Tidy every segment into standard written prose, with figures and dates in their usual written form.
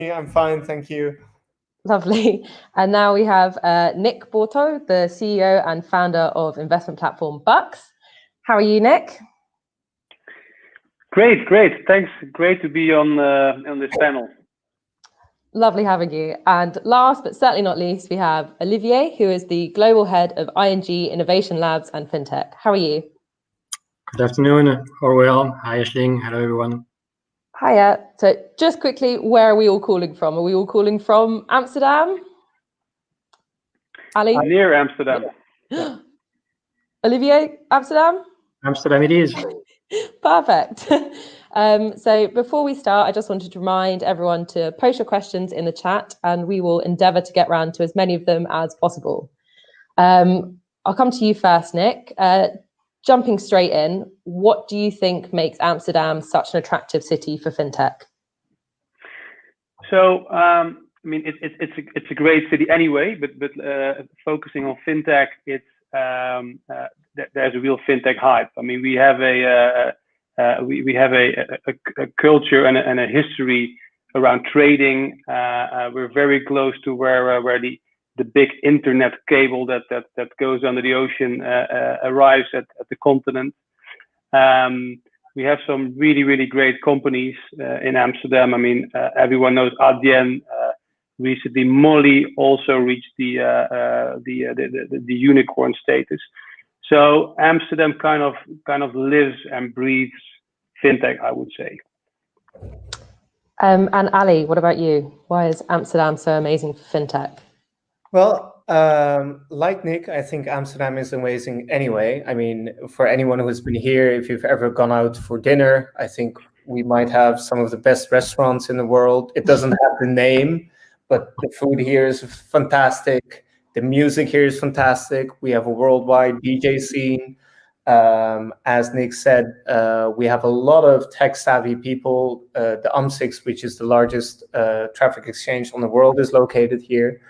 Yeah, I'm fine, thank you. Lovely. And now we have Nick Borto, the CEO and founder of investment platform Bucks. How are you, Nick? Great. Thanks. Great to be on this panel. Lovely having you. And last but certainly not least, we have Olivier, who is the global head of ING Innovation Labs and FinTech. How are you? Good afternoon, Orwell. Hi, Aisling. Hello, everyone. Hiya. So just quickly, where are we all calling from? Are we all calling from Amsterdam? Ali? Near Amsterdam. Yeah. Olivier, Amsterdam? Amsterdam it is. Perfect. So before we start, I just wanted to remind everyone to post your questions in the chat and we will endeavour to get round to as many of them as possible. I'll come to you first, Nick. Jumping straight in, what do you think makes Amsterdam such an attractive city for fintech? So, I mean, it's a great city anyway, but focusing on fintech, there's a real fintech hype. I mean, we have a culture and a history around trading. We're very close to where the big internet cable that goes under the ocean arrives at the continent. We have some really great companies in Amsterdam. I mean, everyone knows Adyen. Recently, Molly also reached the unicorn status. So Amsterdam kind of lives and breathes fintech, I would say. And Ali, what about you? Why is Amsterdam so amazing for fintech? Well, like Nick, I think Amsterdam is amazing anyway. I mean, for anyone who's been here, if you've ever gone out for dinner, I think we might have some of the best restaurants in the world. It doesn't have the name, but the food here is fantastic. The music here is fantastic. We have a worldwide DJ scene. As Nick said, we have a lot of tech-savvy people. The UM6, which is the largest traffic exchange on the world, is located here.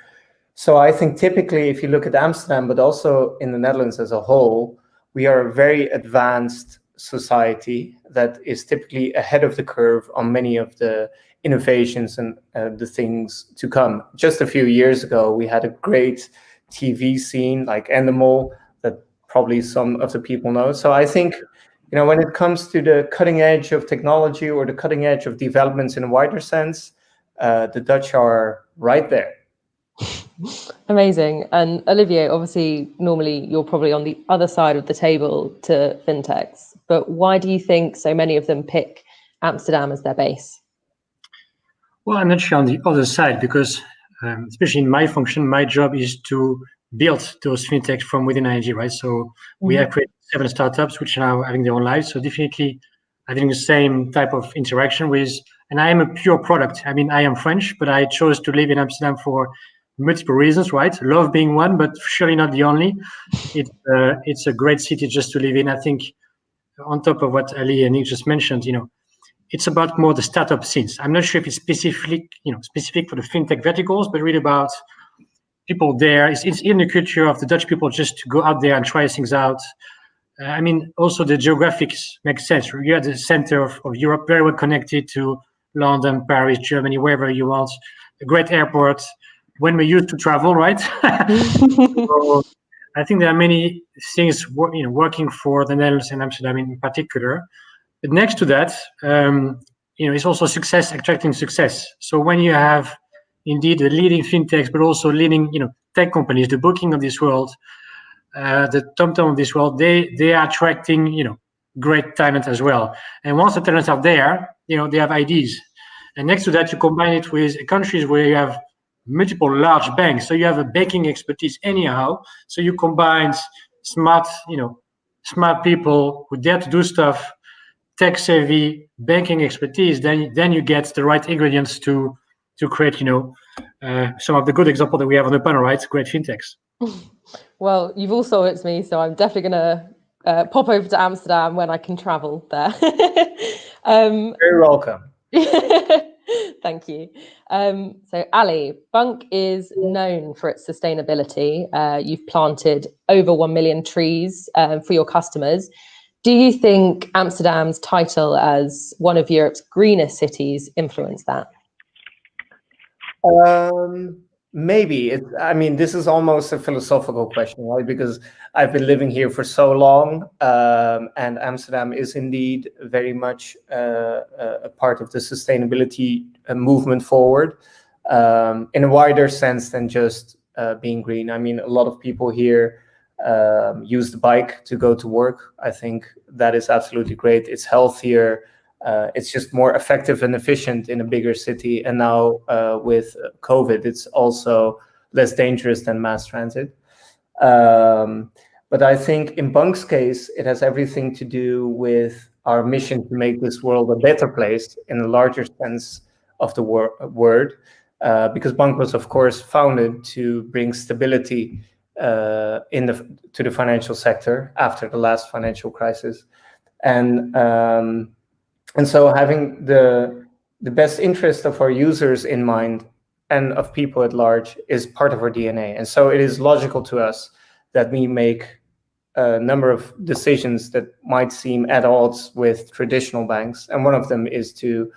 So I think typically, if you look at Amsterdam, but also in the Netherlands as a whole, we are a very advanced society that is typically ahead of the curve on many of the innovations and the things to come. Just a few years ago, we had a great TV scene like Endemol that probably some of the people know. So I think, when it comes to the cutting edge of technology or the cutting edge of developments in a wider sense, the Dutch are right there. Amazing. And Olivier, obviously, normally you're probably on the other side of the table to fintechs, but why do you think so many of them pick Amsterdam as their base? Well, I'm not sure on the other side because, especially in my function, my job is to build those fintechs from within ING, right? So we have created 7 startups which are now having their own lives. So definitely having the same type of interaction with, and I am a pure product. I mean, I am French, but I chose to live in Amsterdam for multiple reasons, right? Love being one, but surely not the only. It's a great city just to live in. I think on top of what Ali and Nick just mentioned, it's about more the startup scenes. I'm not sure if it's specific for the fintech verticals, but really about people there. It's in the culture of the Dutch people just to go out there and try things out. I mean, also the geographics makes sense. You're at the center of Europe, very well connected to London, Paris, Germany, wherever you want. A great airport. When we used to travel, right? So I think there are many things working for the Netherlands and Amsterdam in particular. But next to that, it's also success, attracting success. So when you have indeed the leading fintechs, but also leading, tech companies, the Booking of this world, the TomTom of this world, they are attracting, great talent as well. And once the talents are there, they have ideas. And next to that, you combine it with countries where you have multiple large banks. So you have a banking expertise anyhow. So you combine smart people who dare to do stuff, tech savvy banking expertise, then you get the right ingredients to create, some of the good examples that we have on the panel, right? Great fintechs. Well, you've all sold it to me, so I'm definitely going to pop over to Amsterdam when I can travel there. Very welcome. Thank you. So Ali, Bunk is known for its sustainability. You've planted over 1 million trees for your customers. Do you think Amsterdam's title as one of Europe's greenest cities influenced that? Maybe I mean, this is almost a philosophical question, right? Because I've been living here for so long, and Amsterdam is indeed very much a part of the sustainability movement forward, in a wider sense than just being green. I mean, a lot of people here use the bike to go to work. I think that is absolutely great. It's healthier. It's just more effective and efficient in a bigger city. And now with COVID, it's also less dangerous than mass transit. But I think in Bunk's case, it has everything to do with our mission to make this world a better place in a larger sense of the word. Because Bunk was, of course, founded to bring stability to the financial sector after the last financial crisis. And so having the best interest of our users in mind and of people at large is part of our DNA. And so it is logical to us that we make a number of decisions that might seem at odds with traditional banks. And one of them is to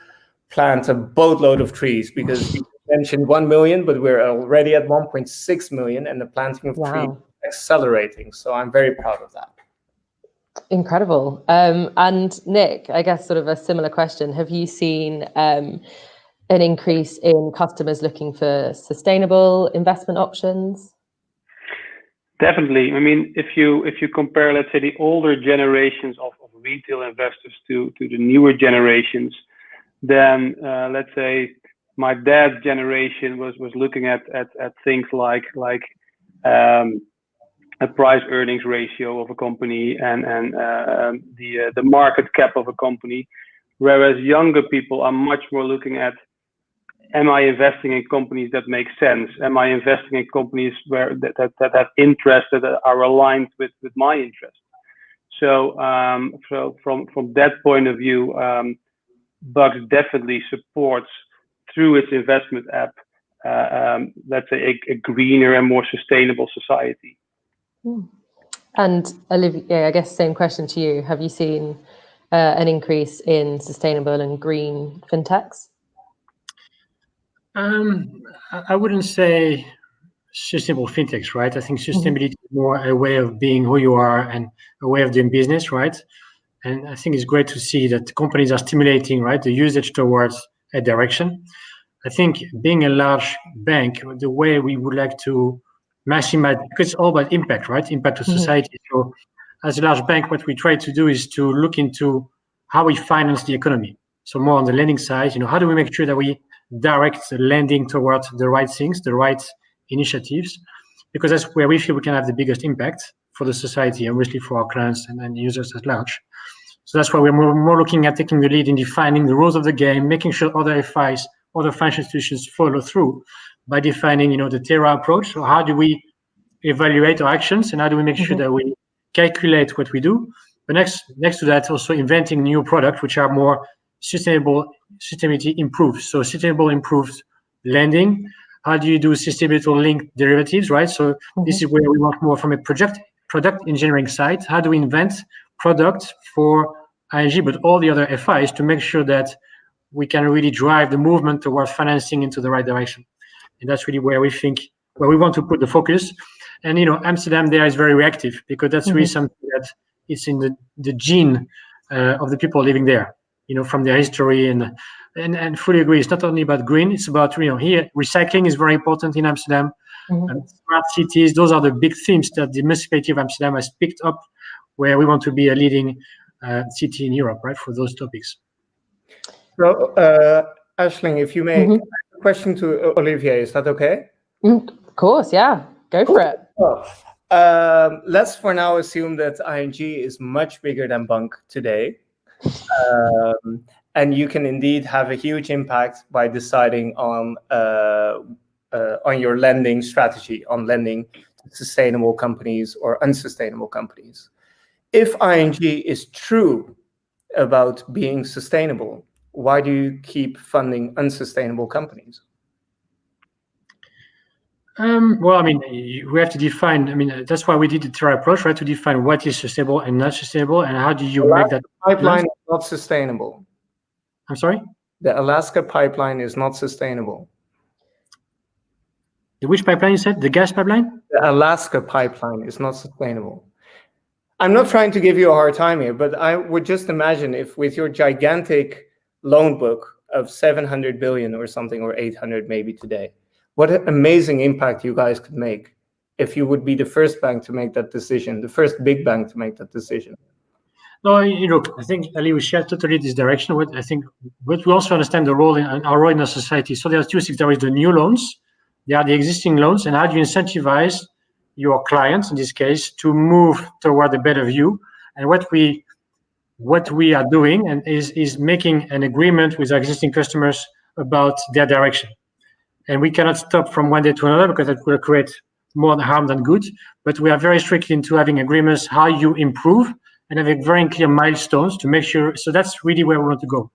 plant a boatload of trees, because you mentioned 1 million, but we're already at 1.6 million, and the planting of trees is accelerating. So I'm very proud of that. Incredible. And Nick, I guess sort of a similar question. Have you seen an increase in customers looking for sustainable investment options? Definitely. I mean, if you compare, let's say, the older generations of retail investors to the newer generations, then let's say my dad's generation was looking at things like a price earnings ratio of a company and the market cap of a company, whereas younger people are much more looking at, am I investing in companies that make sense? Am I investing in companies where that have interests that are aligned with my interest? So from that point of view, Bucks definitely supports, through its investment app, let's say a greener and more sustainable society. And Olivier, I guess same question to you. Have you seen an increase in sustainable and green fintechs? I wouldn't say sustainable fintechs, right? I think sustainability is more a way of being who you are and a way of doing business, right? And I think it's great to see that companies are stimulating, right, the usage towards a direction. I think being a large bank, the way we would like to maximize, because it's all about impact, right? Impact to society. So as a large bank, what we try to do is to look into how we finance the economy. So more on the lending side, how do we make sure that we direct the lending towards the right things, the right initiatives, because that's where we feel we can have the biggest impact for the society and obviously for our clients and users at large. So that's why we're more looking at taking the lead in defining the rules of the game, making sure other FIs, other financial institutions follow through by defining, the Terra approach. So how do we evaluate our actions and how do we make sure that we calculate what we do? But next to that, also inventing new products which are more sustainability improved. So sustainable improved lending. How do you do sustainability linked derivatives, right? So this is where we want more from a product engineering side. How do we invent products for ING, but all the other FIs to make sure that we can really drive the movement towards financing into the right direction? And that's really where we want to put the focus. And, Amsterdam there is very reactive because that's really something that it's in the gene of the people living there, from their history and fully agree. It's not only about green, it's about, here, recycling is very important in Amsterdam. And smart cities, those are the big themes that the municipality of Amsterdam has picked up, where we want to be a leading city in Europe, right, for those topics. So, Aisling, if you may, a question to Olivier, is that okay? Of course, yeah. Go for it. Well, let's for now assume that ING is much bigger than Bunk today. And you can indeed have a huge impact by deciding on your lending strategy, on lending to sustainable companies or unsustainable companies. If ING is true about being sustainable, why do you keep funding unsustainable companies? Well, we have to define, that's why we did the Terra approach, right? To define what is sustainable and not sustainable, and how do you make that pipeline is not sustainable. I'm sorry? The Alaska pipeline is not sustainable. Which pipeline you said? The gas pipeline? The Alaska pipeline is not sustainable. I'm not trying to give you a hard time here, but I would just imagine if with your gigantic loan book of 700 billion or something, or 800 maybe today, what an amazing impact you guys could make if you would be the first bank to make that decision, the first big bank to make that decision. No, I think, Ali, we share totally this direction. But we also understand the role in our role in our society. So there are two things. There is the new loans, there are the existing loans, and how do you incentivize your clients, in this case, to move toward a better view? And what we are doing and is making an agreement with our existing customers about their direction. And we cannot stop from one day to another because that will create more harm than good. But we are very strict into having agreements how you improve and having very clear milestones to make sure. So that's really where we want to go.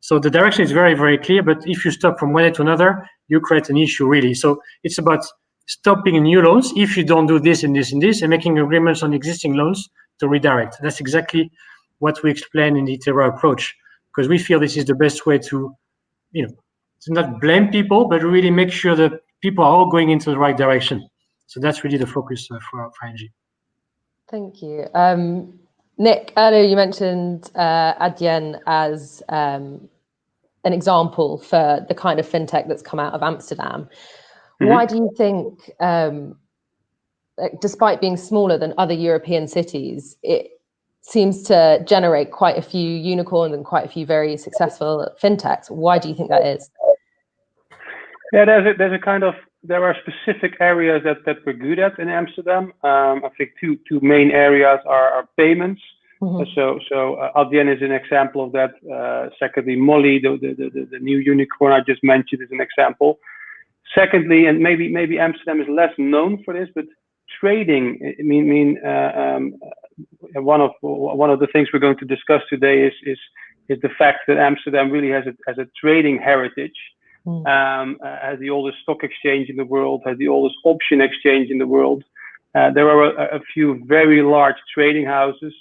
So the direction is very, very clear. But if you stop from one day to another, you create an issue, really. So it's about stopping new loans if you don't do this and this and this, and making agreements on existing loans to redirect. That's exactly what we explain in the Terra approach, because we feel this is the best way to, to not blame people, but really make sure that people are all going into the right direction. So that's really the focus for ING. Thank you. Nick, earlier you mentioned Adyen as an example for the kind of fintech that's come out of Amsterdam. Mm-hmm. Why do you think, despite being smaller than other European cities, it seems to generate quite a few unicorns and quite a few very successful fintechs? Why do you think that is? Yeah, there are specific areas that we're good at in Amsterdam. I think two main areas are payments. Mm-hmm. So Adyen is an example of that. Secondly, Molly, the new unicorn I just mentioned, is an example. Secondly, and maybe Amsterdam is less known for this, but trading. One of the things we're going to discuss today is the fact that Amsterdam really has a trading heritage. Has the oldest stock exchange in the world, has the oldest option exchange in the world. There are a few very large trading houses.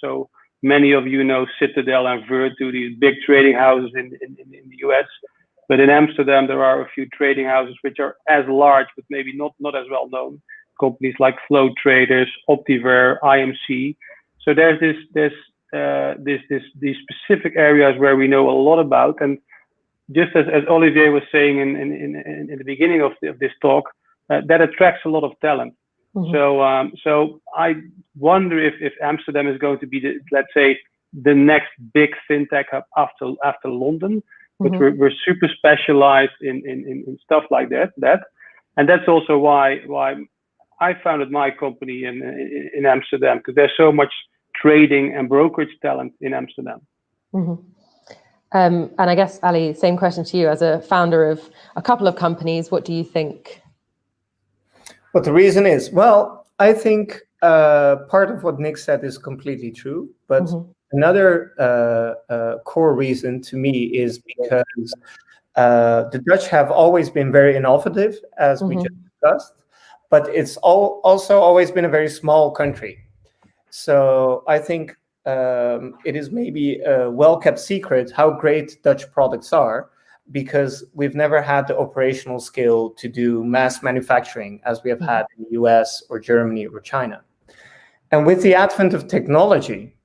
So many of you know Citadel and Virtu, these big trading houses in the US. But in Amsterdam, there are a few trading houses which are as large, but maybe not as well known. Companies like Flow Traders, Optiver, IMC. So there's these specific areas where we know a lot about. And just as Olivier was saying in the beginning of this talk, that attracts a lot of talent. Mm-hmm. So I wonder if Amsterdam is going to be let's say the next big fintech hub after London. But mm-hmm. we're super specialized in stuff like that. And that's also why I founded my company in Amsterdam, because there's so much trading and brokerage talent in Amsterdam. Mm-hmm. And I guess, Ali, same question to you. As a founder of a couple of companies, what do you think? What the reason is? Well, I think part of what Nick said is completely true. But mm-hmm. another core reason to me is because the Dutch have always been very innovative, as mm-hmm. we just discussed. But it's also always been a very small country. So I think it is maybe a well-kept secret how great Dutch products are, because we've never had the operational skill to do mass manufacturing as we have had in the US or Germany or China. And with the advent of technology,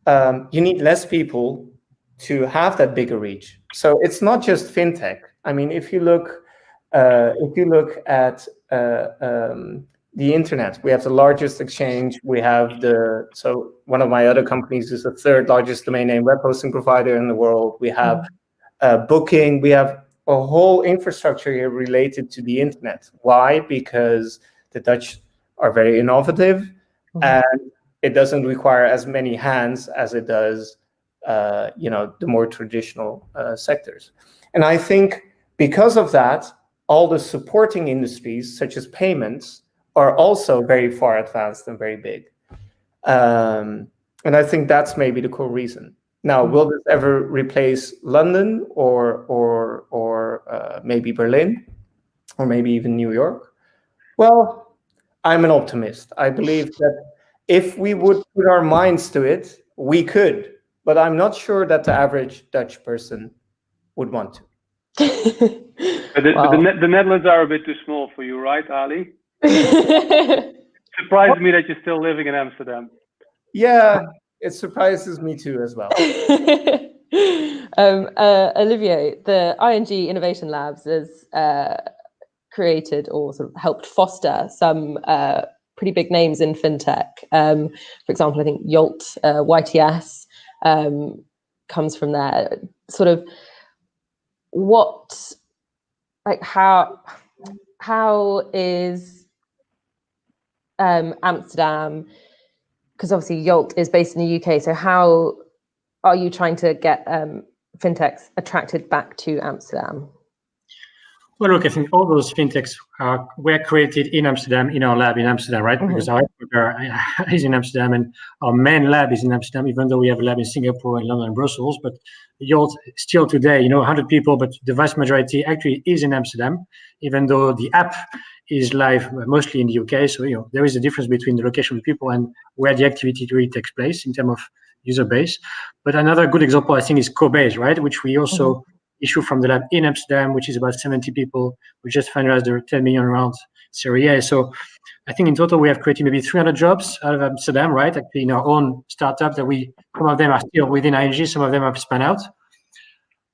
you need less people to have that bigger reach. So it's not just fintech. I mean, if you look at the internet, we have the largest exchange. We have so one of my other companies is the third largest domain name web hosting provider in the world. We have booking. We have a whole infrastructure here related to the internet. Why? Because the Dutch are very innovative, and it doesn't require as many hands as it does, the more traditional sectors. And I think because of that, all the supporting industries, such as payments, are also very far advanced and very big. And I think that's maybe the core reason. Now, will this ever replace London or maybe Berlin, or maybe even New York? Well, I'm an optimist. I believe that if we would put our minds to it, we could. But I'm not sure that the average Dutch person would want to. But the Netherlands are a bit too small for you, right, Ali? Surprised me that you're still living in Amsterdam. Yeah, it surprises me too as well. Olivier, the ING Innovation Labs has created or sort of helped foster some pretty big names in fintech. For example, I think Yolt, YTS comes from there. Sort of how is Amsterdam, because obviously Yolt is based in the UK, so how are you trying to get fintechs attracted back to Amsterdam? Well, look, I think all those fintechs were created in Amsterdam, in our lab in Amsterdam, right? Mm-hmm. Because our headquarters is in Amsterdam and our main lab is in Amsterdam, even though we have a lab in Singapore and London and Brussels. But Yolt still today, 100 people, but the vast majority actually is in Amsterdam, even though the app is live mostly in the UK. So, there is a difference between the location of the people and where the activity really takes place in terms of user base. But another good example, I think, is Cobase, right? Which we also issue from the lab in Amsterdam, which is about 70 people. We just finalized the 10 million round Series A. So I think in total we have created maybe 300 jobs out of Amsterdam, right? Actually in our own startup that some of them are still within ING, some of them have spun out.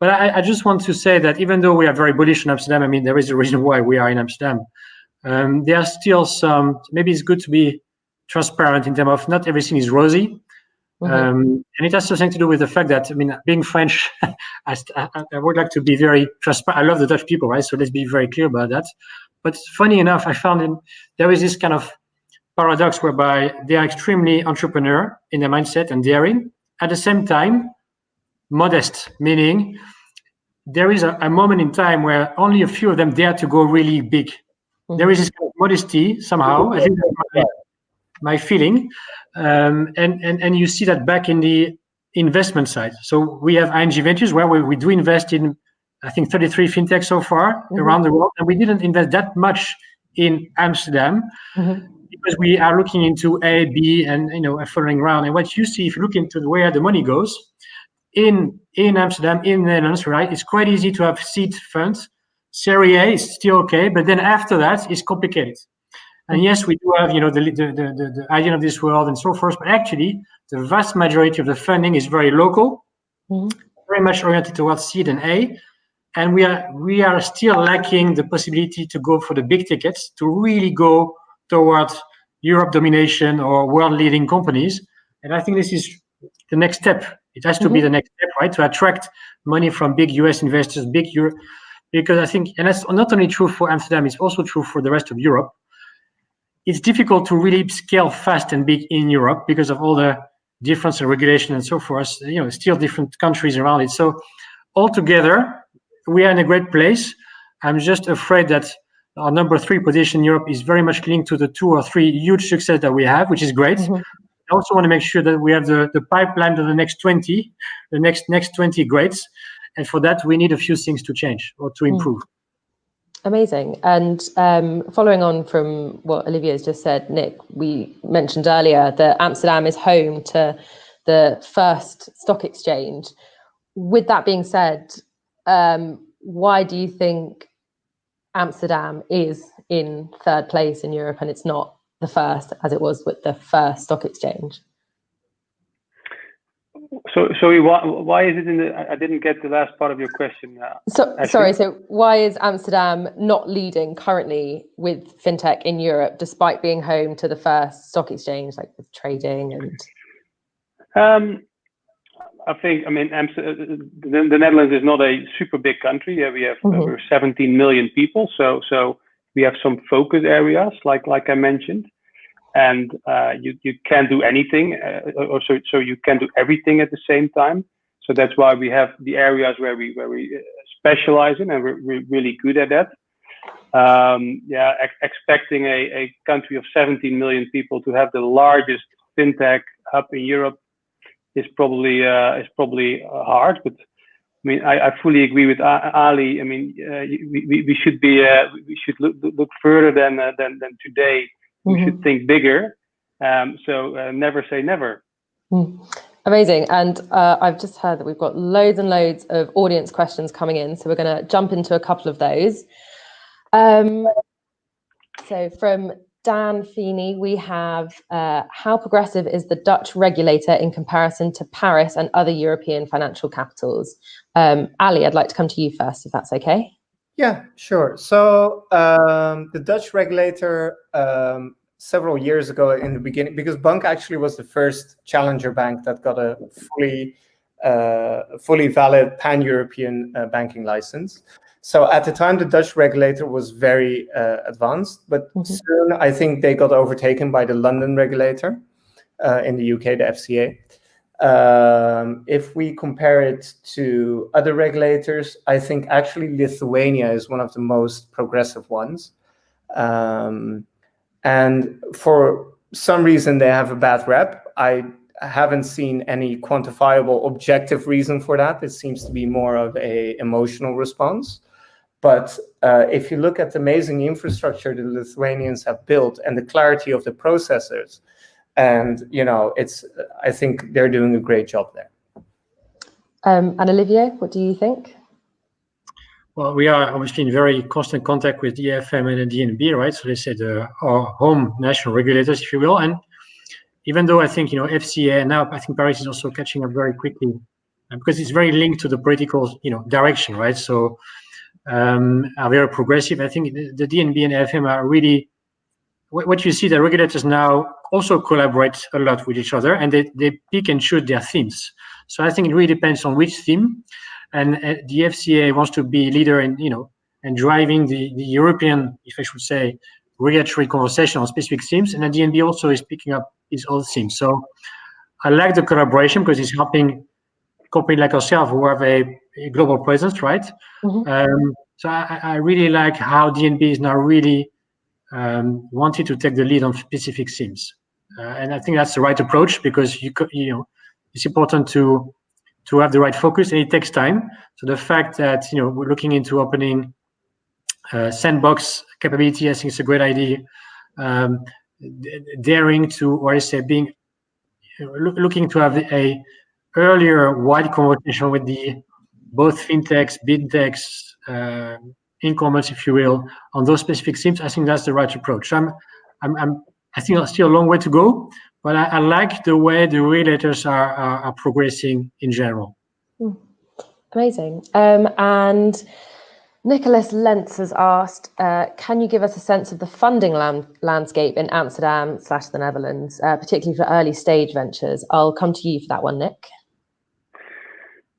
But I just want to say that even though we are very bullish in Amsterdam, I mean, there is a reason why we are in Amsterdam. There are still maybe it's good to be transparent in terms of not everything is rosy. And it has something to do with the fact that, I mean, being French, I would like to be very transparent. I love the Dutch people, right? So let's be very clear about that. But funny enough, I found there is this kind of paradox whereby they are extremely entrepreneur in their mindset and daring. At the same time, modest, meaning there is a moment in time where only a few of them dare to go really big. There is this kind of modesty somehow. I think that's my feeling. And you see that back in the investment side. So we have ING Ventures where we do invest in, I think, 33 fintechs so far around the world. And we didn't invest that much in Amsterdam because we are looking into A, B, and following around. And what you see, if you look into where the money goes, in Amsterdam, in the Netherlands, right, it's quite easy to have seed funds. Series A is still okay, but then after that, it's complicated. And yes, we do have, the idea of this world and so forth, but actually the vast majority of the funding is very local, very much oriented towards seed and A. And we are still lacking the possibility to go for the big tickets, to really go towards Europe domination or world leading companies. And I think this is the next step. It has to be the next step, right? To attract money from big US investors, big Europe, because I think, and that's not only true for Amsterdam, it's also true for the rest of Europe. It's difficult to really scale fast and big in Europe because of all the difference in regulation and so forth. Still different countries around it. So altogether, we are in a great place. I'm just afraid that our number 3 position in Europe is very much linked to the 2 or 3 huge success that we have, which is great. I also want to make sure that we have the pipeline of the next 20, the next 20 greats. And for that, we need a few things to change or to improve. Amazing. And following on from what Olivier has just said, Nick, we mentioned earlier that Amsterdam is home to the first stock exchange. With that being said, why do you think Amsterdam is in 3rd place in Europe and it's not the first as it was with the first stock exchange? Sorry, why is it in the? I didn't get the last part of your question. Sorry. So why is Amsterdam not leading currently with fintech in Europe, despite being home to the first stock exchange, like with trading and? I think, the Netherlands is not a super big country. Yeah, we have over 17 million people. So we have some focus areas, like I mentioned. And you can't do anything, so you can't do everything at the same time. So that's why we have the areas where we specialize in, and we're really good at that. Expecting a country of 17 million people to have the largest fintech hub in Europe is probably hard. But I mean, I fully agree with Ali. I mean, we should look further than today. We should think bigger. So never say never. Amazing. And I've just heard that we've got loads and loads of audience questions coming in. So we're going to jump into a couple of those. So from Dan Feeney, we have how progressive is the Dutch regulator in comparison to Paris and other European financial capitals? Ali, I'd like to come to you first, if that's okay. Yeah, sure. So the Dutch regulator several years ago in the beginning, because Bank actually was the first challenger bank that got a fully valid pan-European banking license. So at the time, the Dutch regulator was very advanced, but soon I think they got overtaken by the London regulator in the UK, the FCA. If we compare it to other regulators, I think actually Lithuania is one of the most progressive ones. And for some reason, they have a bad rep. I haven't seen any quantifiable objective reason for that. It seems to be more of an emotional response. But if you look at the amazing infrastructure the Lithuanians have built and the clarity of the processors, and I think they're doing a great job there. And Olivier, what do you think? Well, we are obviously in very constant contact with the EFM and the DNB, right? So they said our home national regulators, if you will. And even though I think, FCA, and now I think Paris is also catching up very quickly because it's very linked to the political, direction, right? So are very progressive. I think the DNB and EFM are really, what you see, the regulators now also collaborate a lot with each other, and they pick and choose their themes. So I think it really depends on which theme. And the FCA wants to be leader in, and driving the European, if I should say, regulatory conversation on specific themes. And the DNB also is picking up its own themes. So I like the collaboration because it's helping companies like ourselves who have a global presence, right? So I really like how DNB is now really wanting to take the lead on specific themes. And I think that's the right approach because it's important to have the right focus, and it takes time. So the fact that we're looking into opening sandbox capability, I think it's a great idea. Daring to, what I say, being looking to have a earlier wide conversation with the both fintechs, bintechs, incumbents, if you will, on those specific themes. I think that's the right approach. I think there's still a long way to go, but I like the way the regulators are progressing in general. Amazing. And Nicholas Lentz has asked, can you give us a sense of the funding landscape in Amsterdam / the Netherlands, particularly for early stage ventures? I'll come to you for that one, Nick.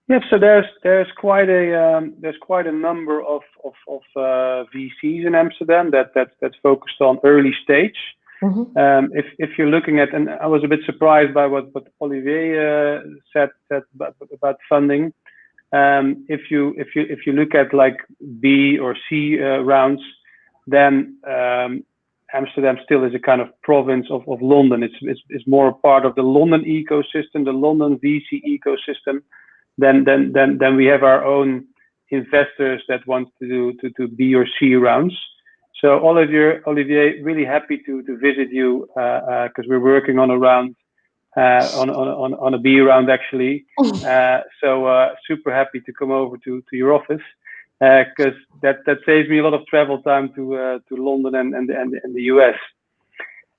Yeah, so there's quite a number of VCs in Amsterdam that's focused on early stage. If you're looking at, and I was a bit surprised by what Olivier said about funding. If you look at like B or C rounds, then Amsterdam still is a kind of province of London. It's more a part of the London ecosystem, the London VC ecosystem. Then we have our own investors that want to do B or C rounds. So Olivier, really happy to visit you because we're working on a round, on a B round actually. So super happy to come over to your office because that saves me a lot of travel time to London and the US.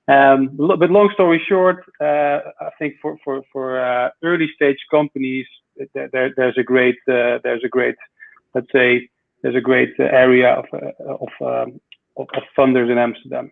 But long story short, I think for early stage companies, there's a great let's say there's a great area of funders in Amsterdam.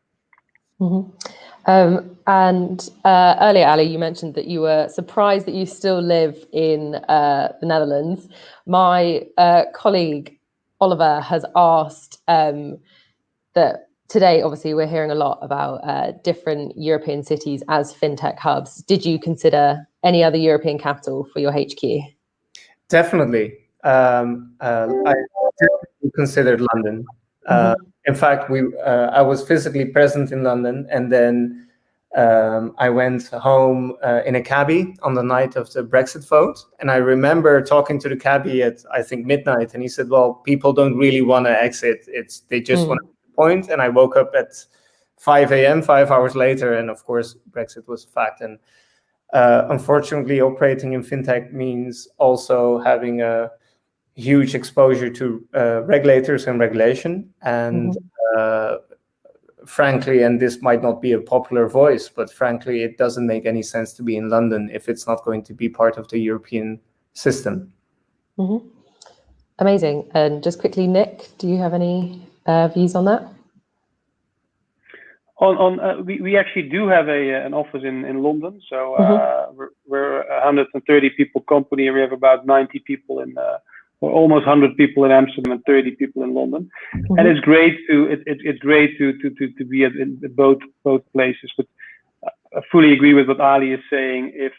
And earlier, Ali, you mentioned that you were surprised that you still live in the Netherlands. My colleague Oliver has asked that today, obviously, we're hearing a lot about different European cities as fintech hubs. Did you consider any other European capital for your HQ? Definitely. I definitely considered London. In fact, I was physically present in London, and then I went home in a cabbie on the night of the Brexit vote. And I remember talking to the cabbie at, I think, midnight, and he said, well, people don't really want to exit. They just want to make a point. And I woke up at 5 a.m., 5 hours later, and of course, Brexit was a fact. And Unfortunately, operating in fintech means also having a huge exposure to regulators and regulation. And frankly, and this might not be a popular voice, but frankly, it doesn't make any sense to be in London if it's not going to be part of the European system. Amazing. And just quickly, Nick, do you have any views on that? We actually do have an office in London, so we're a 130 people company. We have about 90 people or almost 100 people in Amsterdam and 30 people in London, and it's great to be in both places. But I fully agree with what Ali is saying. If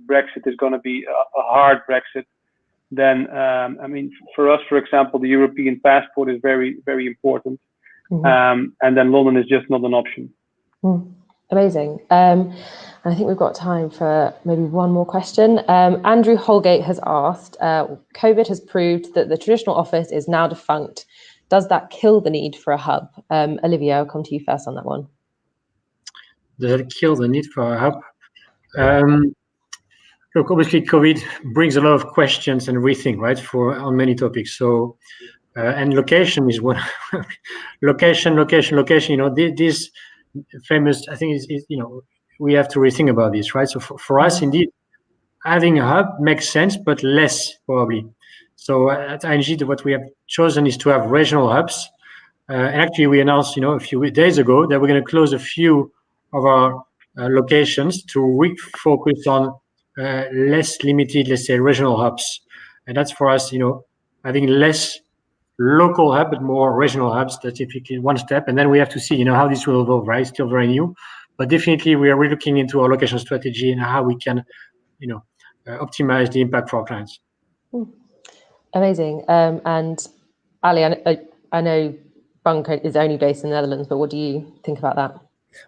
Brexit is going to be a hard Brexit, then I mean, for us, for example, the European passport is very, very important. And then London is just not an option. Amazing. And I think we've got time for maybe one more question. Andrew Holgate has asked, COVID has proved that the traditional office is now defunct. Does that kill the need for a hub? Olivier, I'll come to you first on that one. Does it kill the need for a hub? Look, obviously, COVID brings a lot of questions and rethink, right, on many topics. So, and location is one. location. You know, this famous. I think is you know, we have to rethink about this, right? So for us, indeed, having a hub makes sense, but less probably. So at ING, what we have chosen is to have regional hubs. And actually, we announced, you know, a few days ago that we're going to close a few of our locations to refocus on less limited, let's say, regional hubs. And that's for us, you know, having less local hub, but more regional hubs. That's typically one step. And then we have to see, you know, how this will evolve, right? It's still very new. But definitely, we are relooking into our location strategy and how we can, you know, optimize the impact for our clients. Amazing. And Ali, I know Bank is only based in the Netherlands, but what do you think about that?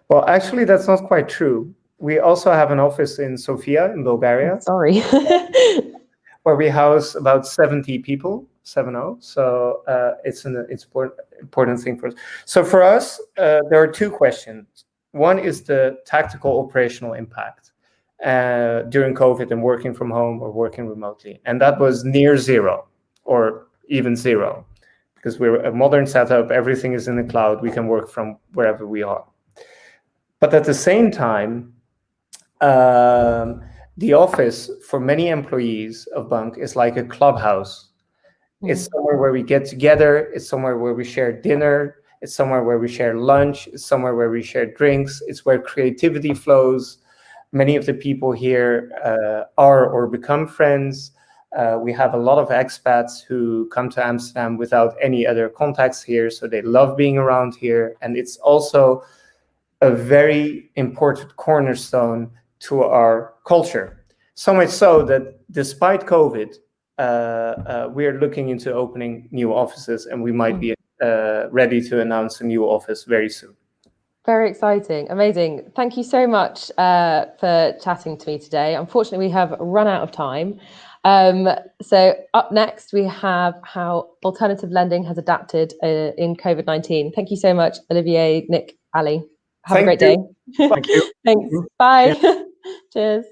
Well, actually, that's not quite true. We also have an office in Sofia in Bulgaria. Sorry. Where we house about 70 people, 70. So it's an important thing for us. So for us, there are two questions. One is the tactical operational impact during COVID and working from home or working remotely. And that was near zero or even zero because we're a modern setup. Everything is in the cloud. We can work from wherever we are. But at the same time, the office for many employees of Bank is like a clubhouse. It's somewhere where we get together. It's somewhere where we share dinner. It's somewhere where we share lunch. It's somewhere where we share drinks. It's where creativity flows. Many of the people here are or become friends. We have a lot of expats who come to Amsterdam without any other contacts here, so they love being around here. And it's also a very important cornerstone to our culture. So much so that despite COVID, we are looking into opening new offices, and we might be ready to announce a new office very soon. Very exciting. Amazing. Thank you so much for chatting to me today. Unfortunately, we have run out of time. So up next, we have how alternative lending has adapted in COVID-19. Thank you so much, Olivier, Nick, Ali. Have a great day. Thank you. Thanks. Bye. Cheers.